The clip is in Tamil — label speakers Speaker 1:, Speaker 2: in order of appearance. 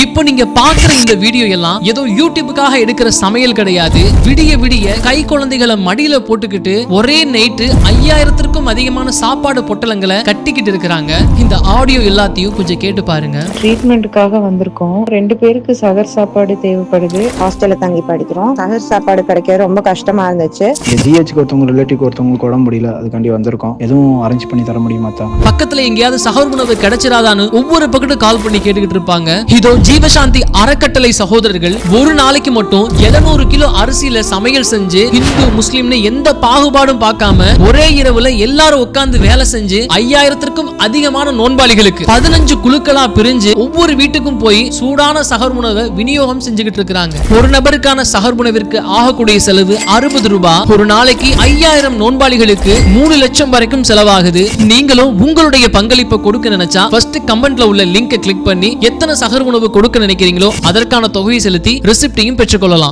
Speaker 1: இப்போ நீங்க பாக்குற இந்த வீடியோ எல்லாம் ஏதோ யூடியூபுக்காக எடுக்கிற சமையல் கிடையாது. விடிய விடிய கை குழந்தைகளை மடியில போட்டுக்கிட்டு ஒரே நைட்டு 5000த்திற்கும் அதிகமான சாப்பாடு பொட்டலங்களை கட்டிக்கிட்டு இருக்கிறாங்க. இந்த ஆடியோ எல்லாத்தையும் கொஞ்சம் கேட்டு பாருங்க.
Speaker 2: ட்ரீட்மெண்ட்டுக்காக வந்திருக்கோம். 2 பேருக்கு சகர் சாப்பாடு தேவைப்படுது.
Speaker 3: ஹாஸ்டல்ல தங்கி படிக்கிறோம். சகர் சாப்பாடு கிடைக்க ரொம்ப கஷ்டமா இருந்துச்சு.
Speaker 4: ஜிஹெச்க்கு ஒருத்தவங்க ரிலேட்டிவ் ஒருத்தவங்களுக்கு உடம்பு முடியல, அதுக்காண்டி வந்திருக்கோம். எதுவும் அரேஞ்ச் பண்ணி தர முடியுமா தான்?
Speaker 1: பக்கத்துல எங்கேயாவது சகர் உணவு கிடைச்சிராதான்னு ஒவ்வொரு பக்கத்து கால் பண்ணி கேட்டுக்கிட்டு இருப்பாங்க. இதோ ஜீவசாந்தி அறக்கட்டளை சகோதரர்கள் ஒரு நாளைக்கு மட்டும் 700 கிலோ அரிசியில சமையல் செஞ்சு இந்து முஸ்லிம்னு எந்த பாகுபாடும் பார்க்காம ஒரே இரவுல எல்லாரும் உட்கார்ந்து வேலை செஞ்சு 5000த்திற்கும் அதிகமான நோன்பாளிகளுக்கு 15 குழுக்களா பிரிஞ்சு ஒவ்வொரு வீட்டுக்கும் போய் சூடான சகர் உணவை விநியோகம் செஞ்சுக்கிட்டு இருக்காங்க. ஒரு நபருக்கான சகர் உணவிற்கு ஆகக்கூடிய செலவு 60 ரூபாய். ஒரு நாளைக்கு 5000 நோன்பாளிகளுக்கு 3 லட்சம் வரைக்கும் செலவாகுது. நீங்களும் உங்களுடைய பங்களிப்பை கொடுக்க நினைச்சா ஃபர்ஸ்ட் கமெண்ட்ல உள்ள லிங்கை கிளிக் பண்ணி எத்தனை சகர் உணவு கொடுக்க நினைக்கிறீங்களோ அதற்கான தொகையை செலுத்தி ரெசிப்டையும் பெற்றுக்கொள்ளலாம்.